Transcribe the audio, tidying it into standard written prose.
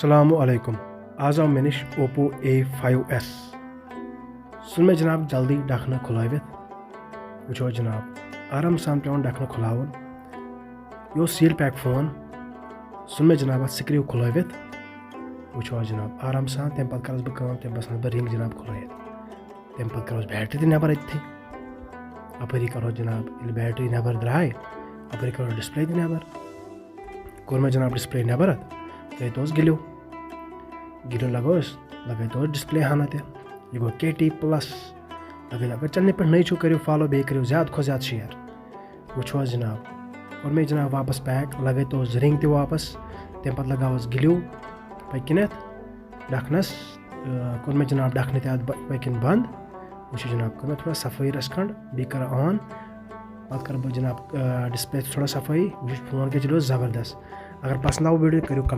अस्सलामुअलैकुम। आज आव मे निश ओप्पो A5s। सुन मे जनाब जल्दी डखन खुलावित वो जनाब आराम सान पे डखन खुलावन। यो सील पैक फोन सुन मे जनाब स्क्रू खुलावित वो जनाब आराम सान। तम पे कर बह तम पे बह रिंग जनाब खुलाइत। तम पे करो बैटरी तो नबर इतनी अपरी करो जनाब बैटरी नबर द्राय अपरी करो डिस्प्ले तो नबर कोर मे जनाब डिस्प्ले नबर तो गिलो लगे तो डिस्प्ले हाना ते यह गो KT+ अगर चलने पे नहीं करो फॉलो बे करो ज़्यादा खो ज़्यादा शेयर वो जनाब। और मे जनाब वापस पैक लगे तो रिंग ते वापस तम पे लगावस गिलो पकिन डखनस कोर मे जनाब डखन पकिन बंद वो जनाब कर थोड़ा सफाई रस खंड बी कर ऑन पत कर जनाब डिस्प्ले थोड़ा सफाई वो फोन के चलो ज़बरदस्त। अगर पसंद आओ वीडियो करो